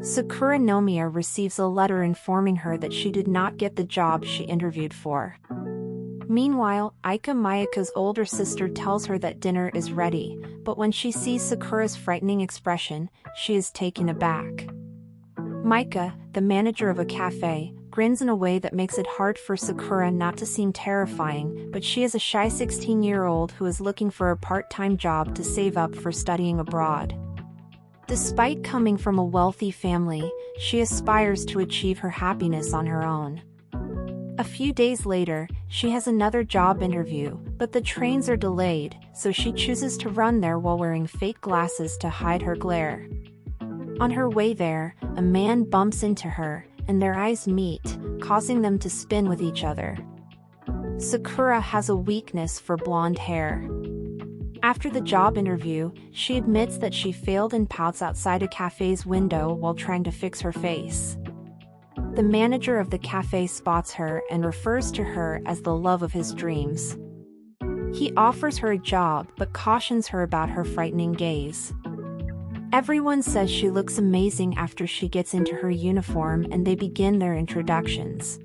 Sakura Nomiya receives a letter informing her that she did not get the job she interviewed for. Meanwhile, Aika Mayaka's older sister tells her that dinner is ready, but when she sees Sakura's frightening expression, she is taken aback. Maika, the manager of a cafe, grins in a way that makes it hard for Sakura not to seem terrifying, but she is a shy 16-year-old who is looking for a part-time job to save up for studying abroad. Despite coming from a wealthy family, she aspires to achieve her happiness on her own. A few days later, she has another job interview, but the trains are delayed, so she chooses to run there while wearing fake glasses to hide her glare. On her way there, a man bumps into her, and their eyes meet, causing them to spin with each other. Sakura has a weakness for blonde hair. After the job interview, she admits that she failed and pouts outside a cafe's window while trying to fix her face. The manager of the cafe spots her and refers to her as the love of his dreams. He offers her a job but cautions her about her frightening gaze. Everyone says she looks amazing after she gets into her uniform and they begin their introductions.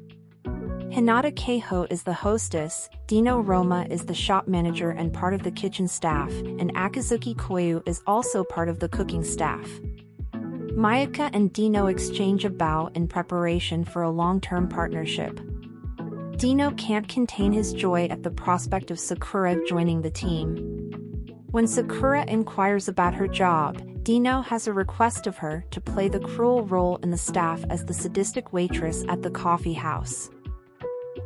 Hinata Keiho is the hostess, Dino Roma is the shop manager and part of the kitchen staff, and Akazuki Koyu is also part of the cooking staff. Mayaka and Dino exchange a bow in preparation for a long-term partnership. Dino can't contain his joy at the prospect of Sakura joining the team. When Sakura inquires about her job, Dino has a request of her to play the cruel role in the staff as the sadistic waitress at the coffee house.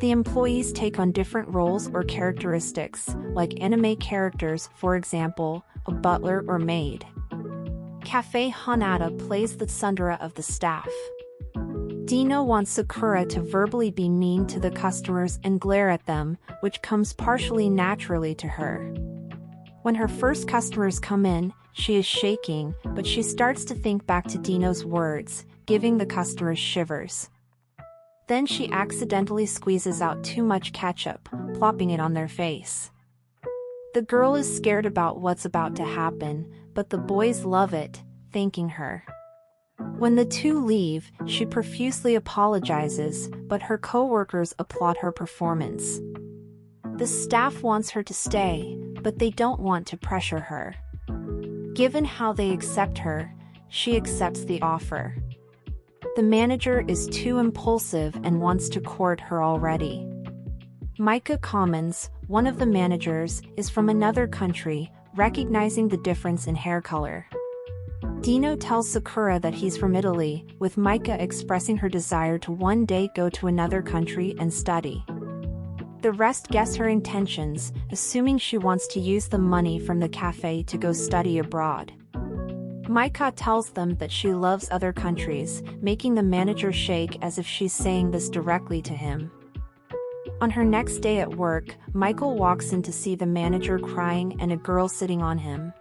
The employees take on different roles or characteristics, like anime characters, for example, a butler or maid. Cafe Hanada plays the tsundere of the staff. Dino wants Sakura to verbally be mean to the customers and glare at them, which comes partially naturally to her. When her first customers come in, she is shaking, but she starts to think back to Dino's words, giving the customers shivers. Then she accidentally squeezes out too much ketchup, plopping it on their face. The girl is scared about what's about to happen, but the boys love it, thanking her. When the two leave, she profusely apologizes, but her co-workers applaud her performance. The staff wants her to stay, but they don't want to pressure her. Given how they accept her, she accepts the offer. The manager is too impulsive and wants to court her already. Maika Commons, one of the managers, is from another country, recognizing the difference in hair color. Dino tells Sakura that he's from Italy, with Maika expressing her desire to one day go to another country and study. The rest guess her intentions, assuming she wants to use the money from the cafe to go study abroad. Maika tells them that she loves other countries, making the manager shake as if she's saying this directly to him. On her next day at work, Michael walks in to see the manager crying and a girl sitting on him.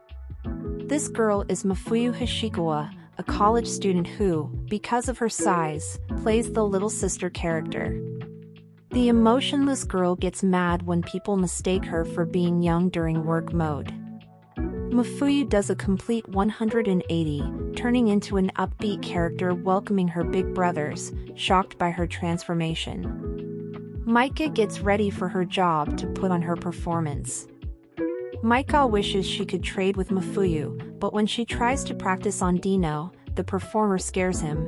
This girl is Mafuyu Hashikawa, a college student who, because of her size, plays the little sister character. The emotionless girl gets mad when people mistake her for being young during work mode. Mafuyu does a complete 180, turning into an upbeat character welcoming her big brothers, shocked by her transformation. Maika gets ready for her job to put on her performance. Maika wishes she could trade with Mafuyu, but when she tries to practice on Dino, the performer scares him.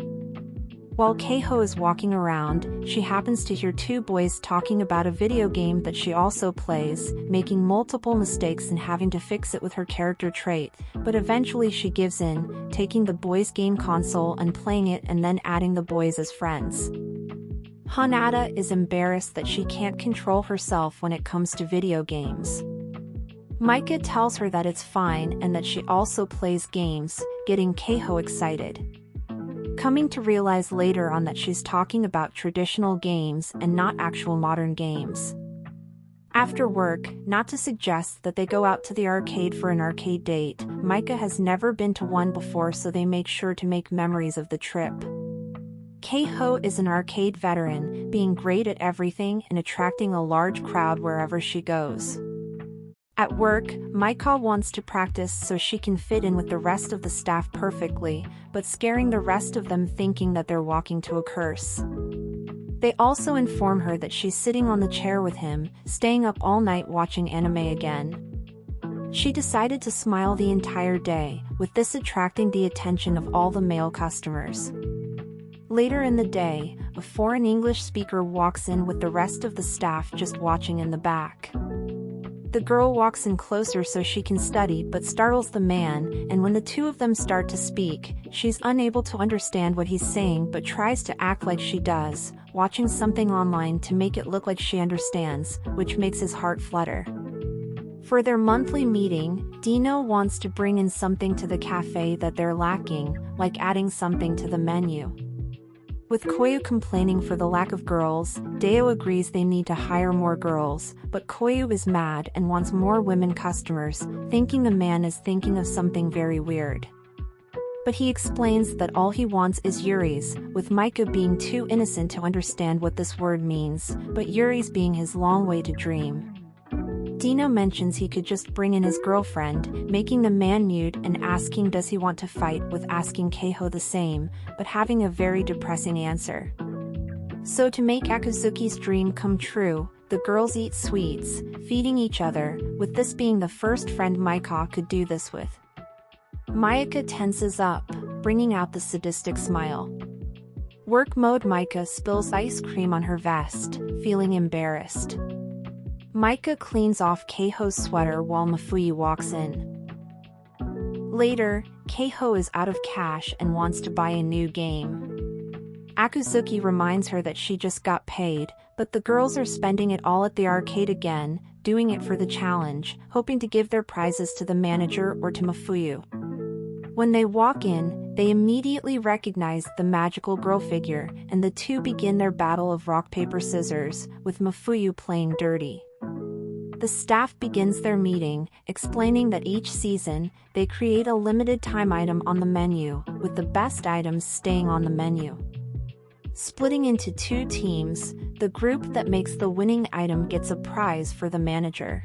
While Keiho is walking around, she happens to hear two boys talking about a video game that she also plays, making multiple mistakes and having to fix it with her character trait, but eventually she gives in, taking the boys' game console and playing it and then adding the boys as friends. Hanada is embarrassed that she can't control herself when it comes to video games. Maika tells her that it's fine and that she also plays games, getting Keiho excited. Coming to realize later on that she's talking about traditional games and not actual modern games. After work, not to suggest that they go out to the arcade for an arcade date, Maika has never been to one before, so they make sure to make memories of the trip. Keiho is an arcade veteran, being great at everything and attracting a large crowd wherever she goes. At work, Maika wants to practice so she can fit in with the rest of the staff perfectly, but scaring the rest of them thinking that they're walking to a curse. They also inform her that she's sitting on the chair with him, staying up all night watching anime again. She decided to smile the entire day, with this attracting the attention of all the male customers. Later in the day, a foreign English speaker walks in with the rest of the staff just watching in the back. The girl walks in closer so she can study but startles the man, and when the two of them start to speak, she's unable to understand what he's saying but tries to act like she does, watching something online to make it look like she understands, which makes his heart flutter. For their monthly meeting, Dino wants to bring in something to the cafe that they're lacking, like adding something to the menu. With Koyu complaining for the lack of girls, Deo agrees they need to hire more girls, but Koyu is mad and wants more women customers, thinking the man is thinking of something very weird. But he explains that all he wants is Yuri's, with Maika being too innocent to understand what this word means, but Yuri's being his long way to dream. Dino mentions he could just bring in his girlfriend, making the man mute and asking does he want to fight, with asking Keiho the same, but having a very depressing answer. So to make Akazuki's dream come true, the girls eat sweets, feeding each other, with this being the first friend Maika could do this with. Mayaka tenses up, bringing out the sadistic smile. Work mode. Maika spills ice cream on her vest, feeling embarrassed. Maika cleans off Keiho's sweater while Mafuyu walks in. Later, Keiho is out of cash and wants to buy a new game. Akazuki reminds her that she just got paid, but the girls are spending it all at the arcade again, doing it for the challenge, hoping to give their prizes to the manager or to Mafuyu. When they walk in, they immediately recognize the magical girl figure, and the two begin their battle of rock paper scissors, with Mafuyu playing dirty. The staff begins their meeting, explaining that each season, they create a limited time item on the menu, with the best items staying on the menu. Splitting into two teams, the group that makes the winning item gets a prize for the manager.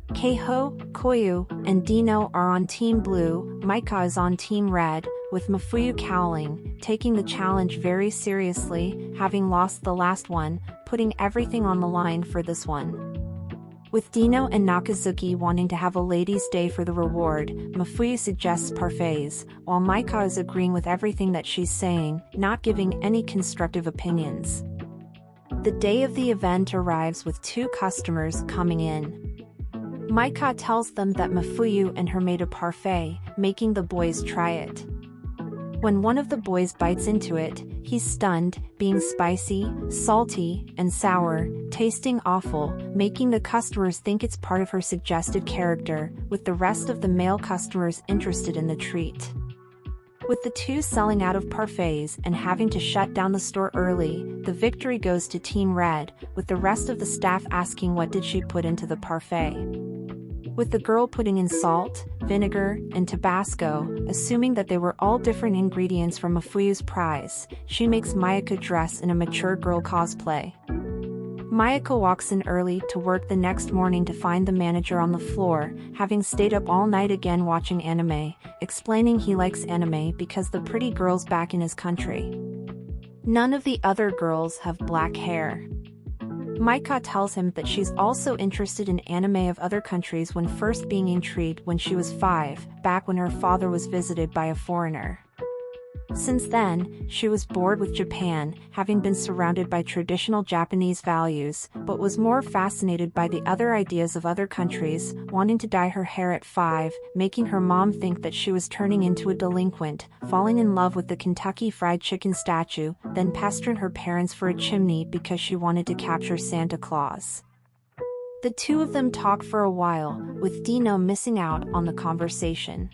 Keiho, Koyu, and Dino are on Team Blue, Maika is on Team Red, with Mafuyu cowling, taking the challenge very seriously, having lost the last one, putting everything on the line for this one. With Dino and Nakazuki wanting to have a ladies' day for the reward, Mafuyu suggests parfaits, while Maika is agreeing with everything that she's saying, not giving any constructive opinions. The day of the event arrives with two customers coming in. Maika tells them that Mafuyu and her made a parfait, making the boys try it. When one of the boys bites into it, he's stunned, being spicy, salty, and sour, tasting awful, making the customers think it's part of her suggested character, with the rest of the male customers interested in the treat. With the two selling out of parfaits and having to shut down the store early, the victory goes to Team Red, with the rest of the staff asking what did she put into the parfait. With the girl putting in salt, vinegar, and Tabasco, assuming that they were all different ingredients from Mafuyu's prize, she makes Mayaka dress in a mature girl cosplay. Mayaka walks in early to work the next morning to find the manager on the floor, having stayed up all night again watching anime, explaining he likes anime because the pretty girls back in his country. None of the other girls have black hair. Maika tells him that she's also interested in anime of other countries when first being intrigued when she was 5, back when her father was visited by a foreigner. Since then, she was bored with Japan, having been surrounded by traditional Japanese values, but was more fascinated by the other ideas of other countries, wanting to dye her hair at 5, making her mom think that she was turning into a delinquent, falling in love with the Kentucky Fried Chicken statue, then pestering her parents for a chimney because she wanted to capture Santa Claus. The two of them talk for a while, with Dino missing out on the conversation.